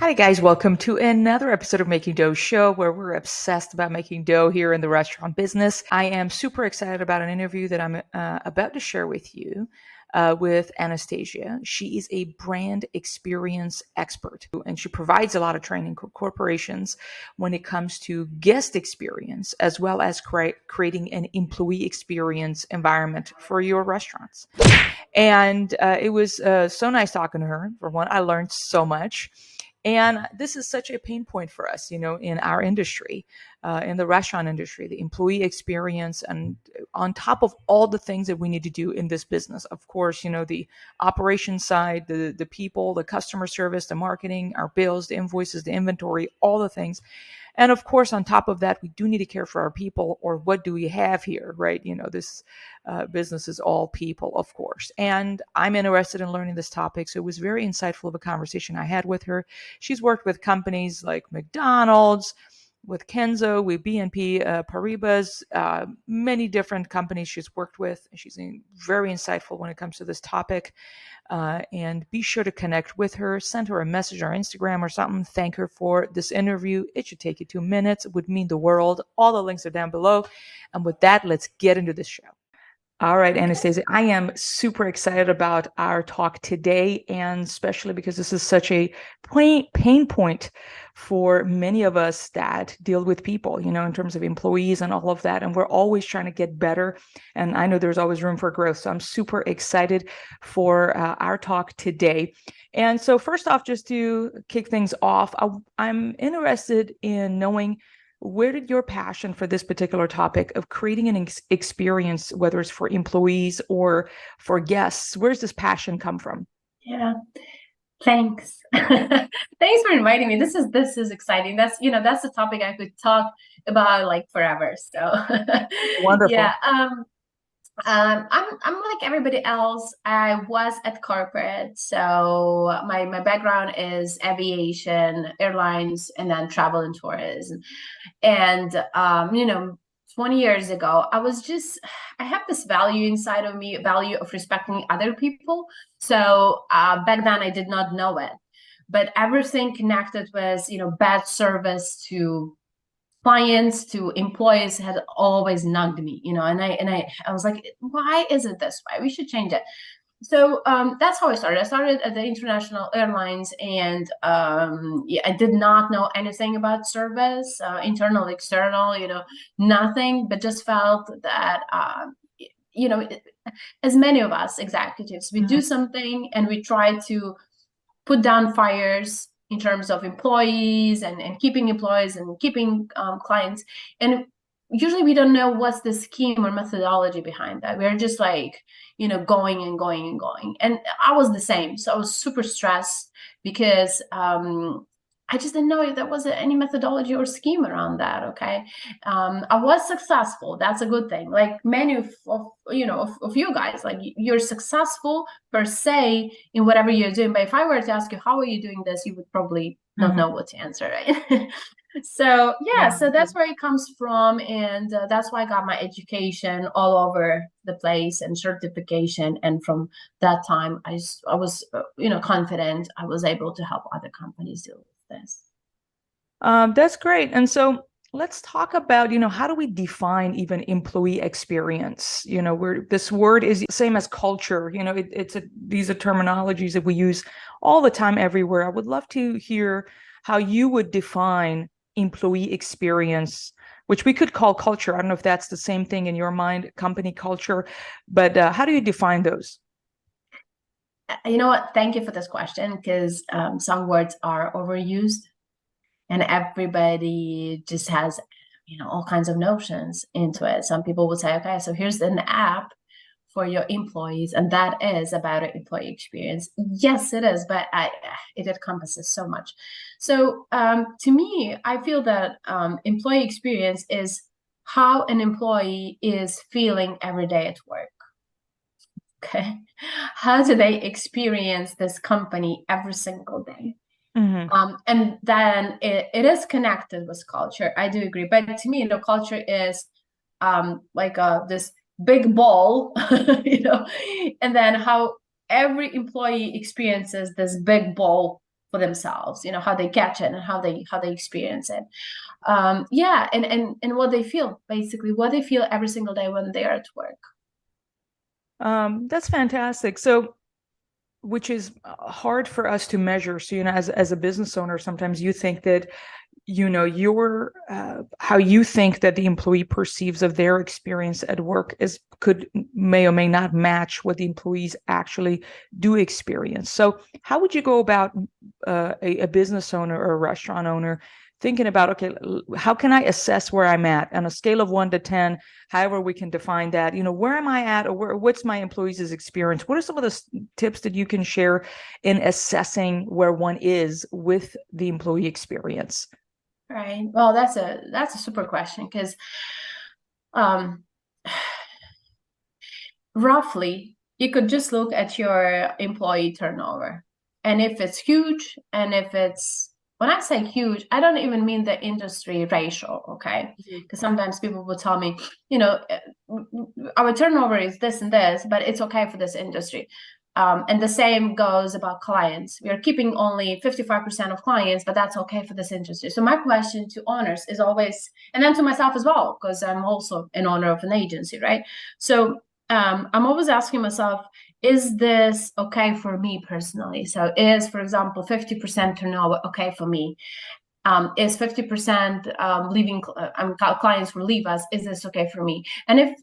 Hi, guys. Welcome to another episode of Making Dough Show, where we're obsessed about making dough here in the restaurant business. I am super excited about an interview that I'm about to share with you with Anastasia. She is a brand experience expert, and she provides a lot of training for corporations when it comes to guest experience, as well as creating an employee experience environment for your restaurants. And it was so nice talking to her. For one, I learned so much. And this is such a pain point for us, in our industry, in the restaurant industry, the employee experience, and on top of all the things that we need to do in this business. Of course, the operations side, the people, the customer service, the marketing, our bills, the invoices, the inventory, all the things. And of course, on top of that, we do need to care for our people, or what do we have here, right? This business is all people, of course. And I'm interested in learning this topic. So it was very insightful of a conversation I had with her. She's worked with companies like McDonald's, with Kenzo, with BNP Paribas, many different companies she's worked with. She's very insightful when it comes to this topic. And be sure to connect with her. Send her a message on Instagram or something. Thank her for this interview. It should take you 2 minutes. It would mean the world. All the links are down below. And with that, let's get into this show. All right, Anastasia, I am super excited about our talk today, and especially because this is such a pain point for many of us that deal with people, in terms of employees and all of that. And we're always trying to get better. And I know there's always room for growth. So I'm super excited for our talk today. And so first off, just to kick things off, I'm interested in knowing, where did your passion for this particular topic of creating an experience, whether it's for employees or for guests, where's this passion come from? Yeah, thanks. Thanks for inviting me. This is exciting. That's a topic I could talk about like forever. So yeah, Wonderful. I'm like everybody else. I was at corporate, so my background is aviation, airlines, and then travel and tourism. And 20 years ago, I have this value inside of me, value of respecting other people. So back then I did not know it, but everything connected with, bad service to clients to employees had always nagged me, and I was like, why is it this way? We should change it. So that's how I started. I started at the international airlines, and yeah, I did not know anything about service, internal, external, nothing, but just felt that, you know, as many of us executives, we Mhm. do something and we try to put down fires in terms of employees and keeping employees and keeping clients. And usually we don't know what's the scheme or methodology behind that. We're just like, going and going and going. And I was the same. So I was super stressed because I just didn't know if there was any methodology or scheme around that. Okay. I was successful. That's a good thing. Like many of you guys, like you're successful per se in whatever you're doing. But if I were to ask you, how are you doing this? You would probably not Mhm. know what to answer, right? So yeah, Yeah. so that's where it comes from, and that's why I got my education all over the place and certification. And from that time, I was confident I was able to help other companies deal with this. That's great. And so let's talk about, how do we define even employee experience? Where this word is the same as culture. These are terminologies that we use all the time everywhere. I would love to hear how you would define employee experience, which we could call culture. I don't know if that's the same thing in your mind, company culture, but how do you define those? You know what? Thank you for this question, because some words are overused and everybody just has all kinds of notions into it. Some people would say, okay, so here's an app for your employees, and that is about an employee experience. Yes, it is, but it encompasses so much. So to me, I feel that employee experience is how an employee is feeling every day at work. Okay, how do they experience this company every single day? Hmm. And then it is connected with culture. I do agree. But to me, culture is like this big ball, and then how every employee experiences this big ball for themselves, how they catch it and how they experience it. Yeah, and what they feel, basically what they feel every single day when they are at work. That's fantastic. So, which is hard for us to measure. So, as a business owner, sometimes you think that your how you think that the employee perceives of their experience at work may or may not match what the employees actually do experience. So how would you go about a business owner or a restaurant owner thinking about, okay, how can I assess where I'm at on a scale of 1 to 10, however we can define that, where am I at, or what's my employees' experience? What are some of the tips that you can share in assessing where one is with the employee experience? Right. Well, that's a super question, because um, roughly you could just look at your employee turnover, and if it's huge, and if it's, when I say huge, I don't even mean the industry ratio, okay? Because sometimes people will tell me, our turnover is this and this, but it's okay for this industry. And the same goes about clients. We are keeping only 55% of clients, but that's okay for this industry. So my question to owners is always, and then to myself as well, because I'm also an owner of an agency, right? So I'm always asking myself, is this okay for me personally? So is, for example, 50% turnover okay for me? Is 50% leaving clients will leave us? Is this okay for me? And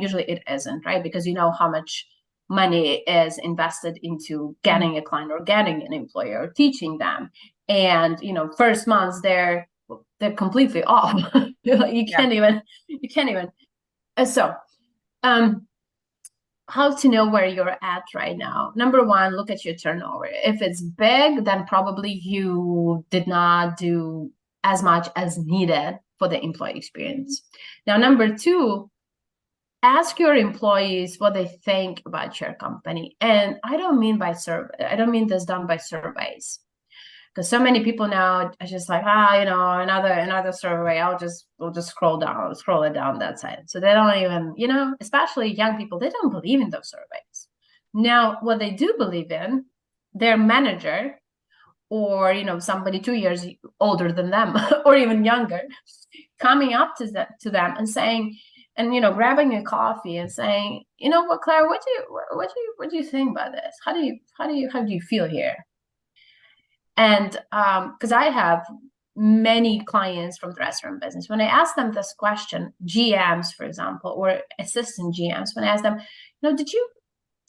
usually it isn't, right? Because you know how much money is invested into getting a client or getting an employer or teaching them. And first months they're completely off. you can't even. So how to know where you're at right now? Number one, look at your turnover. If it's big, then probably you did not do as much as needed for the employee experience. Now, number two, ask your employees what they think about your company. And I don't mean this done by surveys, because so many people now are just like, another survey. We'll just scroll it down that side. So they don't even, especially young people, they don't believe in those surveys. Now, what they do believe in, their manager, or somebody 2 years older than them or even younger, coming up to them and saying, and grabbing a coffee and saying, what, Claire, what do you think about this? How do you feel here? And because I have many clients from the restaurant business, when I ask them this question, GMs, for example, or assistant GMs, when I ask them, do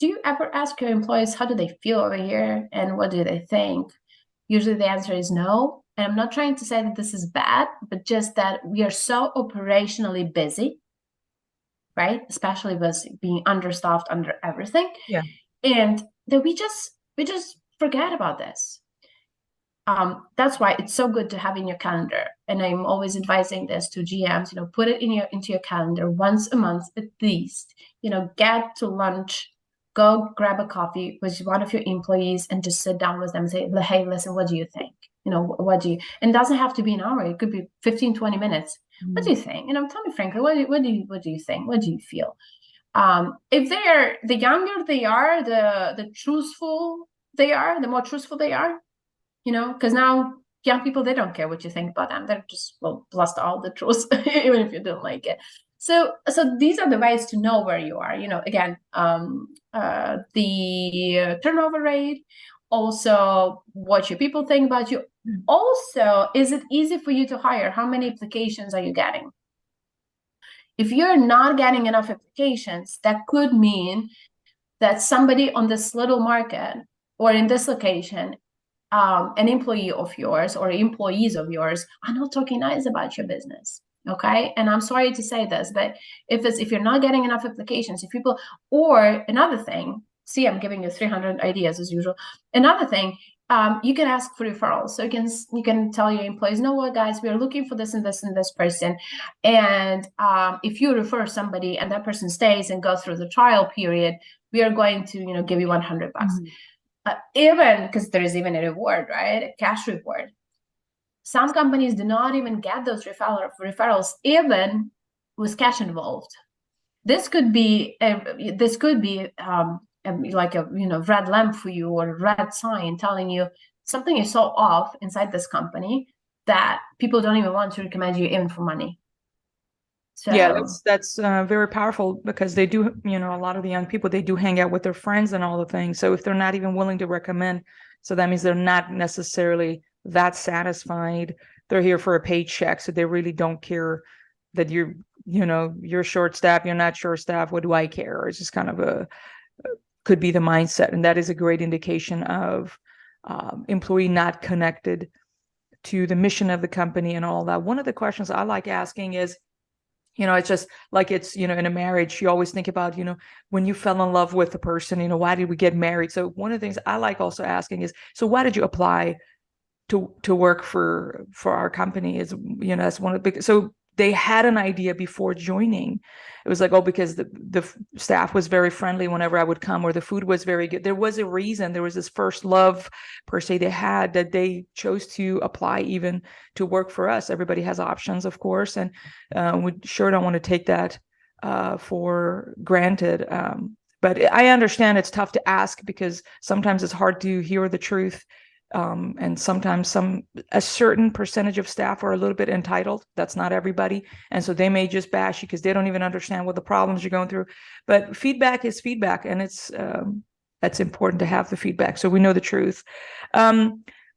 you ever ask your employees how do they feel over here and what do they think? Usually the answer is no. And I'm not trying to say that this is bad, but just that we are so operationally busy, right? Especially with being understaffed under everything. Yeah. And that we just forget about this. That's why it's so good to have in your calendar. And I'm always advising this to GMs, put it into your calendar once a month at least, get to lunch, go grab a coffee with one of your employees and just sit down with them and say, hey, listen, what do you think? And it doesn't have to be an hour. It could be 15, 20 minutes. What do you think? Tell me frankly, what do you think? What do you feel? If they're, the younger they are, the truthful they are, the more truthful they are, because now young people, they don't care what you think about them. They're just, well, blast all the truth, even if you don't like it. So these are the ways to know where you are. Again, the turnover rate, also what your people think about you. Also, is it easy for you to hire? How many applications are you getting? If you're not getting enough applications, that could mean that somebody on this little market or in this location, an employee of yours or employees of yours are not talking nice about your business. Okay. And I'm sorry to say this, but if you're not getting enough applications, if people, or another thing, see, I'm giving you 300 ideas as usual. Another thing, you can ask for referrals. So you can tell your employees, know what, guys, we are looking for this and this and this person. And if you refer somebody and that person stays and goes through the trial period, we are going to, give you $100. Even because there is even a reward, right? A cash reward. Some companies do not even get those referrals, even with cash involved. This could be like a red lamp for you, or a red sign telling you something is so off inside this company that people don't even want to recommend you even for money. Yeah, So that's very powerful because they do, a lot of the young people, they do hang out with their friends and all the things. So if they're not even willing to recommend, so that means they're not necessarily that satisfied. They're here for a paycheck, so they really don't care that you're short staff, you're not short staff. What do I care? It's just kind of could be the mindset, and that is a great indication of employee not connected to the mission of the company and all that. One of the questions I like asking is, it's just like in a marriage, you always think about, when you fell in love with the person, why did we get married? So one of the things I like also asking is, so why did you apply to work for our company? Is, that's one of the big, so they had an idea before joining. It was like, oh, because the staff was very friendly whenever I would come, or the food was very good. There was a reason. There was this first love per se they had, that they chose to apply even to work for us. Everybody has options, of course, and we sure don't want to take that for granted. But I understand it's tough to ask because sometimes it's hard to hear the truth. And sometimes a certain percentage of staff are a little bit entitled. That's not everybody. And so they may just bash you because they don't even understand what the problems you're going through. But feedback is feedback, and that's important to have the feedback so we know the truth.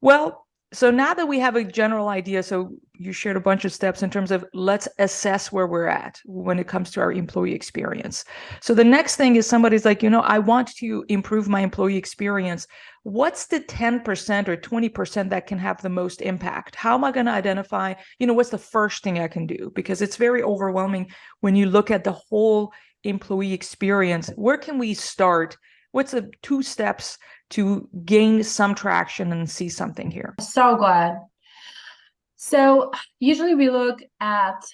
Well, so now that we have a general idea, so you shared a bunch of steps in terms of let's assess where we're at when it comes to our employee experience. So the next thing is somebody's like, I want to improve my employee experience. What's the 10% or 20% that can have the most impact? How am I going to identify, what's the first thing I can do? Because it's very overwhelming when you look at the whole employee experience. Where can we start? What's the 2 steps to gain some traction and see something here? so glad. So usually we look at,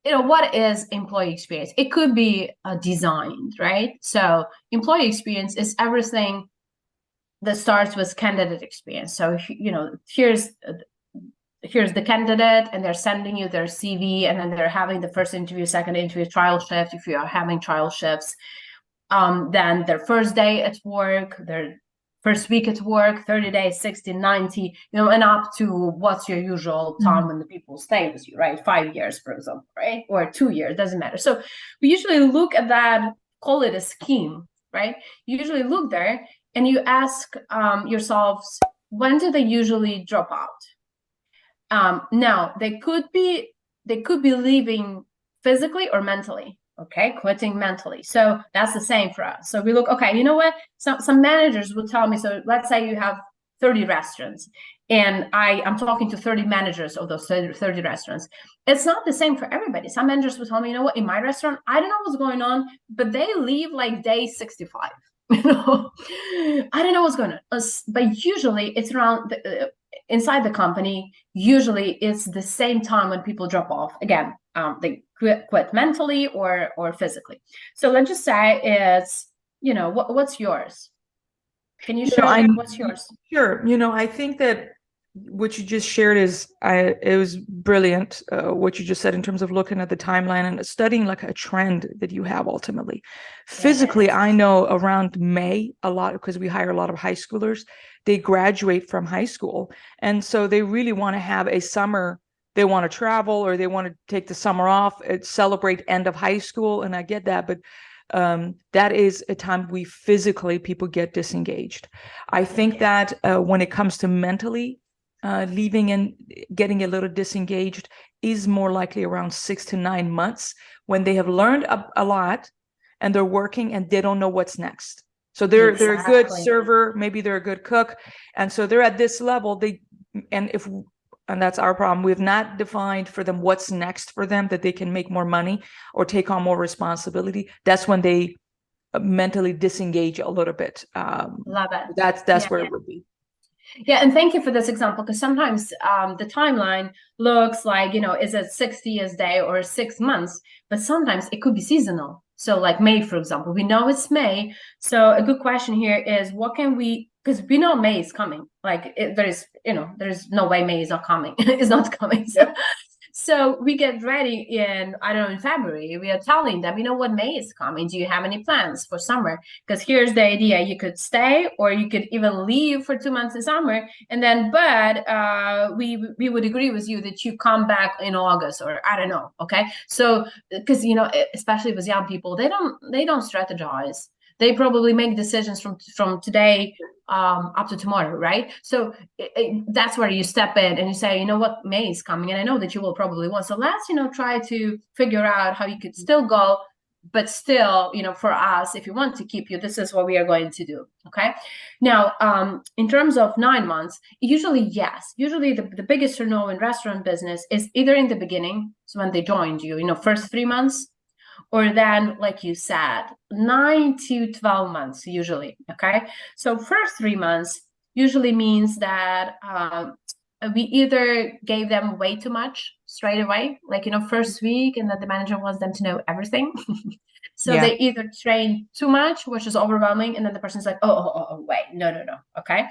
what is employee experience? It could be designed, right? So employee experience is everything that starts with candidate experience. So, here's the candidate, and they're sending you their CV, and then they're having the first interview, second interview, trial shift, if you are having trial shifts. Then their first day at work, their first week at work, 30 days, 60, 90, and up to what's your usual time when the people stay with you, right? 5 years, for example, right? Or 2 years, doesn't matter. So we usually look at that, call it a scheme, right? You usually look there and you ask yourselves, when do they usually drop out? Now, they could be leaving physically or mentally. Okay, quitting mentally. So that's the same for us. So we look, okay, you know what? Some managers will tell me, so let's say you have 30 restaurants, and I'm talking to 30 managers of those 30 restaurants. It's not the same for everybody. Some managers will tell me, what, in my restaurant, I don't know what's going on, but they leave like day 65. I don't know what's going on. But usually it's around inside the company. Usually it's the same time when people drop off. Again, they quit mentally or physically. So let's just say it's, what's yours? Can you share what's yours? Sure. I think that what you just shared it was brilliant. What you just said in terms of looking at the timeline and studying like a trend that you have ultimately. Physically, Yes. I know around May a lot, because we hire a lot of high schoolers. They graduate from high school, and so they really want to have a summer. They want to travel, or they want to take the summer off, celebrate end of high school, and I get that, but that is a time people get disengaged. I think that when it comes to mentally leaving and getting a little disengaged is more likely around 6 to 9 months, when they have learned a lot and they're working and they don't know what's next. So they're a good server, maybe they're a good cook, and so they're at this level. And that's our problem. We've not defined for them what's next for them, that they can make more money or take on more responsibility. That's when they mentally disengage a little bit. Love it. That's where it would be. Yeah, and thank you for this example, because sometimes the timeline looks like, is it 60 years day or 6 months, but sometimes it could be seasonal. So like May, for example, we know it's May. So a good question here is, what can we, because we know May is coming. Like there's no way May is not coming. It's not coming. So, So we get ready in, I don't know, in February. We are telling them, you know what, May is coming. Do you have any plans for summer? Because here's the idea: you could stay, or you could even leave for 2 months in summer, and then, but we would agree with you that you come back in August, or I don't know. Okay, so because especially with young people, they don't strategize. They probably make decisions from today up to tomorrow, right? So that's where you step in and you say, you know what, May is coming, and I know that you will probably want. So let's try to figure out how you could still go, but still, for us, if you want to keep you, this is what we are going to do. Okay. Now, in terms of 9 months, usually the biggest turnover in restaurant business is either in the beginning, so when they joined you, first 3 months, or then, like you said, 9 to 12 months usually. Okay, so first 3 months usually means that we either gave them way too much straight away, like first week, and that the manager wants them to know everything. So Yeah. they either train too much, which is overwhelming, and then the person's like, oh, wait, no. Okay,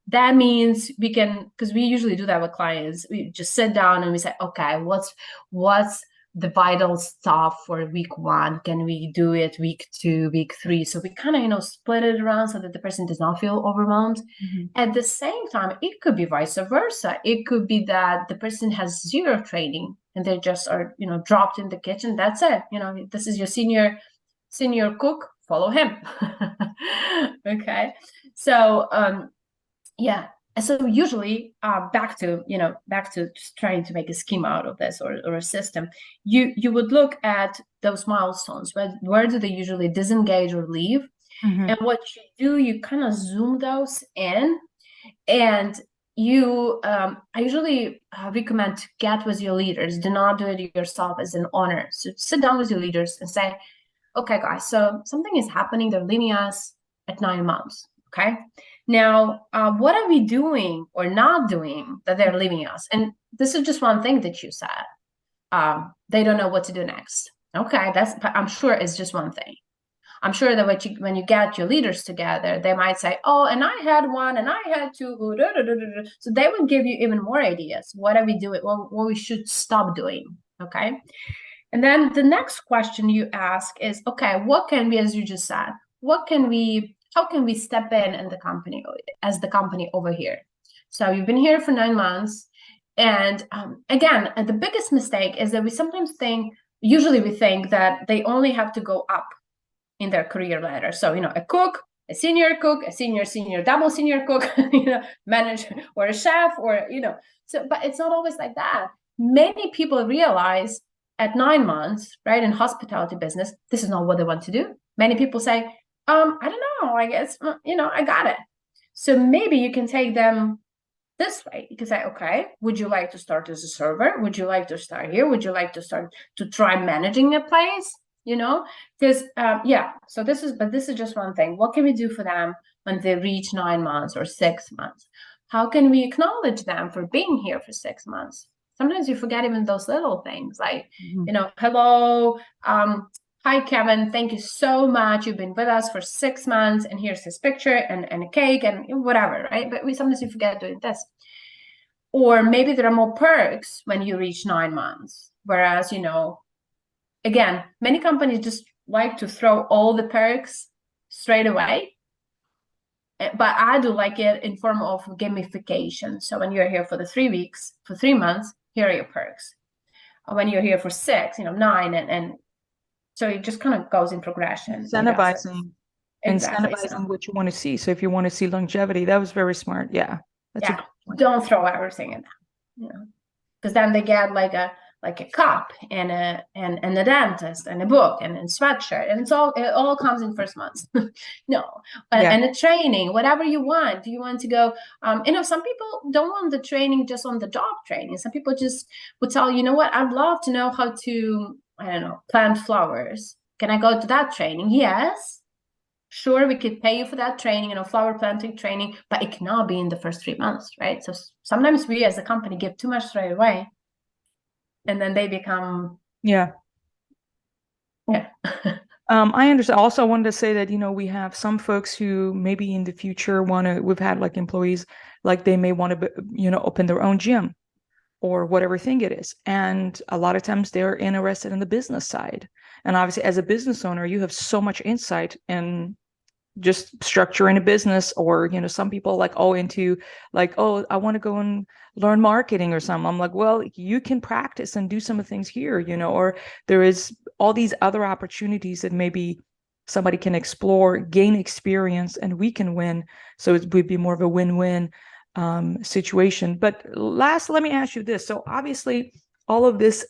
that means we can, because we usually do that with clients, we just sit down and we say, okay, what's the vital stuff for week 1? Can we do it week 2, week 3? So we kind of split it around so that the person does not feel overwhelmed. Mm-hmm. At the same time, it could be vice versa. It could be that the person has zero training and they just are dropped in the kitchen. That's it. This is your senior cook, follow him. Okay, so yeah. So usually, back to just trying to make a scheme out of this, or a system, you would look at those milestones. Where do they usually disengage or leave? Mm-hmm. And what you do, you kind of zoom those in, and I usually recommend to get with your leaders. Do not do it yourself as an owner. So sit down with your leaders and say, okay, guys, so something is happening. They're leaving us at 9 months. Okay. Now, what are we doing or not doing that they're leaving us? And this is just one thing that you said. They don't know what to do next. Okay, I'm sure it's just one thing. I'm sure that when you get your leaders together, they might say, oh, and I had one, and I had two. So they will give you even more ideas. What are we doing? What we should stop doing. Okay. And then the next question you ask is, okay, what can we, as you just said, how can we step in the company, as the company over here? So you've been here for 9 months. And again, the biggest mistake is that usually we think that they only have to go up in their career ladder. So, a cook, a senior, double senior cook, manager, or a chef, or, but it's not always like that. Many people realize at 9 months, right, in hospitality business, this is not what they want to do. Many people say, I don't know, I guess, I got it. So maybe you can take them this way. You can say, okay, would you like to start as a server? Would you like to start here? Would you like to start to try managing a place? Because so this is just one thing. What can we do for them when they reach 9 months or 6 months? How can we acknowledge them for being here for 6 months? Sometimes you forget even those little things, like, hello, hi, Kevin, thank you so much. You've been with us for 6 months, and here's this picture and a cake and whatever, right? But sometimes you forget doing this. Or maybe there are more perks when you reach 9 months, whereas, again, many companies just like to throw all the perks straight away. But I do like it in form of gamification. So when you're here for the 3 weeks, for 3 months, here are your perks. When you're here for 6, 9, and so it just kind of goes in progression. Incentivizing. Exactly. Incentivizing what you want to see. So if you want to see longevity, that was very smart. Yeah. That's a good point. Don't throw everything in that, because then they get like a cup and a dentist and a book and a sweatshirt, and it all comes in first month. No. And a training, whatever you want. Do you want to go, some people don't want the training just on the job training. Some people just would tell, you know what, I'd love to know how to, I don't know, plant flowers. Can I go to that training? Yes, sure, we could pay you for that training, flower planting training, but it cannot be in the first 3 months, right? So sometimes we as a company give too much straight away, and then they become yeah. I understand. Also, I wanted to say that we have some folks who maybe in the future we've had like employees, like they may want to open their own gym, or whatever thing it is. And a lot of times they're interested in the business side. And obviously, as a business owner, you have so much insight in just structuring a business, or some people like into like, oh, I want to go and learn marketing or something. I'm like, well, you can practice and do some of the things here, or there is all these other opportunities that maybe somebody can explore, gain experience, and we can win. So it would be more of a win-win situation. But last, let me ask you this. So obviously all of this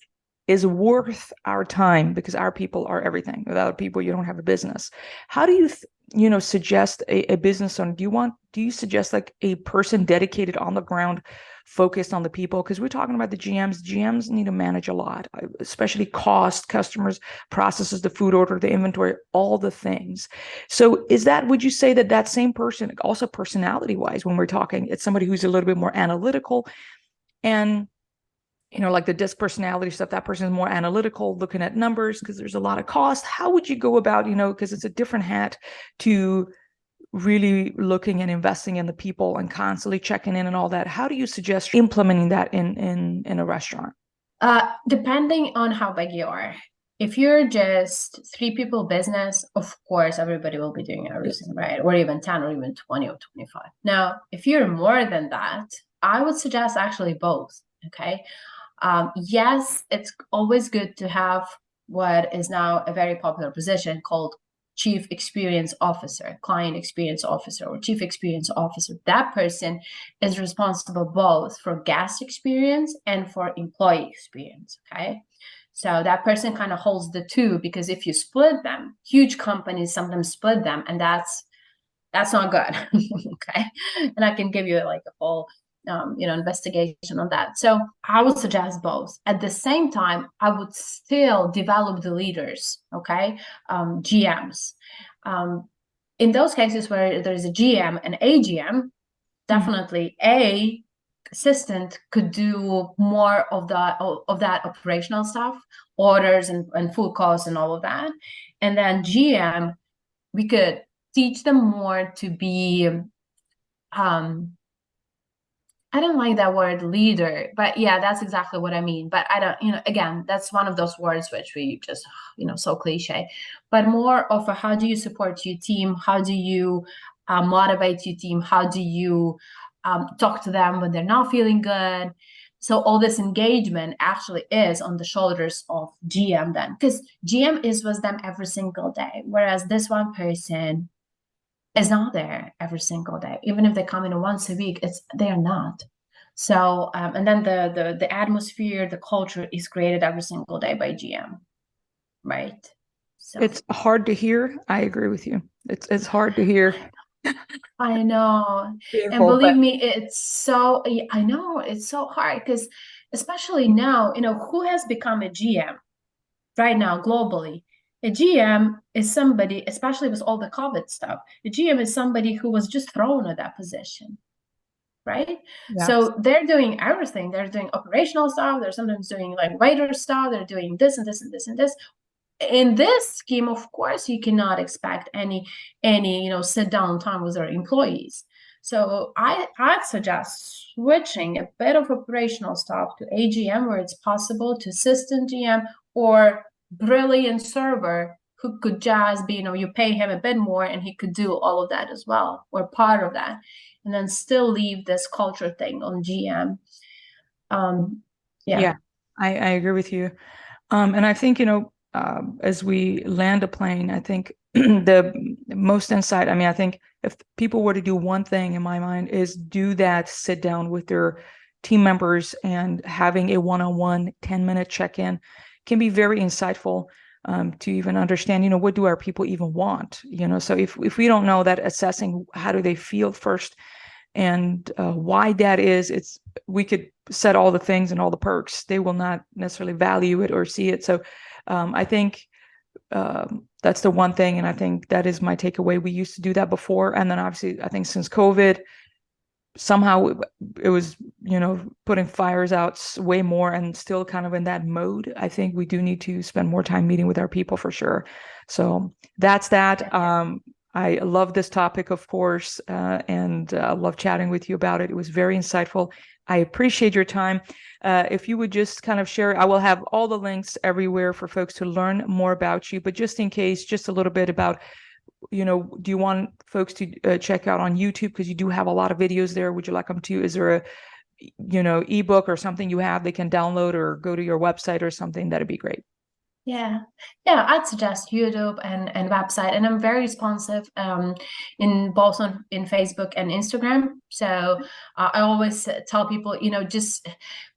is worth our time, because our people are everything. Without people, you don't have a business. How do you suggest a business owner? Do you suggest like a person dedicated on the ground, focused on the people? Because we're talking about the GMs need to manage a lot, especially cost, customers, processes, the food order, the inventory, all the things. So would you say that same person, also personality wise, when we're talking, it's somebody who's a little bit more analytical, and like the disc personality stuff, that person is more analytical, looking at numbers because there's a lot of cost. How would you go about, because it's a different hat, to really looking and investing in the people and constantly checking in and all that? How do you suggest implementing that in a restaurant? Depending on how big you are. If you're just three people business, of course, everybody will be doing everything, right? Or even 10 or even 20 or 25. Now, if you're more than that, I would suggest actually both, okay? Yes, it's always good to have what is now a very popular position called Chief Experience Officer, Client Experience Officer, or Chief Experience Officer. That person is responsible both for guest experience and for employee experience, okay? So that person kind of holds the two, because if you split them, huge companies sometimes split them, and that's not good. Okay. And I can give you like a full investigation on that. So I would suggest both. At the same time, I would still develop the leaders, okay, GMs. In those cases where there's a GM and a GM, definitely a assistant could do more of that operational stuff, orders and food costs and all of that. And then GM, we could teach them more to be I don't like that word leader, but yeah, that's exactly what I mean. But I don't, again, that's one of those words which we just, so cliche, but more of a, how do you support your team? How do you motivate your team? How do you talk to them when they're not feeling good? So all this engagement actually is on the shoulders of GM then, because GM is with them every single day. Whereas this one person is not there every single day. Even if they come in once a week, they are not. So and then the atmosphere, the culture is created every single day by GM, right? So It's hard to hear. I agree with you. It's hard to hear. I know. And Painful, believe but me, I know it's so hard, because especially now, who has become a GM right now globally? A GM is somebody, especially with all the COVID stuff, a GM is somebody who was just thrown at that position, right? yeah, So they're doing everything. They're doing operational stuff. They're sometimes doing like waiter stuff. They're doing this and this and this and this. In this scheme, of course, you cannot expect any sit down time with our employees. So I'd suggest switching a bit of operational stuff to AGM where it's possible, to assistant GM, or brilliant server who could just be, you pay him a bit more and he could do all of that as well, or part of that, and then still leave this culture thing on GM. Yeah. yeah, I agree with you. And I think, as we land a plane, I think the most insight, I mean, I think if people were to do one thing in my mind, is do that, sit down with their team members and having a one-on-one 10-minute check-in can be very insightful, to even understand, what do our people even want? So if we don't know that, assessing how do they feel first, and why that is, we could set all the things and all the perks, they will not necessarily value it or see it. So I think that's the one thing, and I think that is my takeaway. We used to do that before, and then obviously I think since COVID, somehow it was, putting fires out way more, and still kind of in that mode. I think we do need to spend more time meeting with our people for sure. So that's that. I love this topic, of course, and love chatting with you about it. It was very insightful. I appreciate your time. If you would just kind of share, I will have all the links everywhere for folks to learn more about you. But just in case, just a little bit about, do you want folks to check out on YouTube, because you do have a lot of videos there? Would you like them to? Is there a ebook or something you have they can download, or go to your website or something? That'd be great. Yeah, yeah, I'd suggest YouTube and website, and I'm very responsive in both in Facebook and Instagram. So I always tell people, just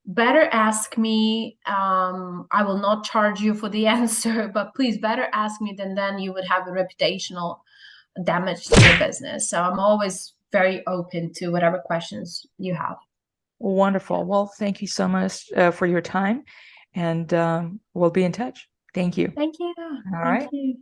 better ask me. I will not charge you for the answer, but please better ask me than then you would have a reputational damage to your business. So I'm always very open to whatever questions you have. Wonderful. Well, thank you so much for your time, and we'll be in touch. Thank you. Thank you. All Thank right. you.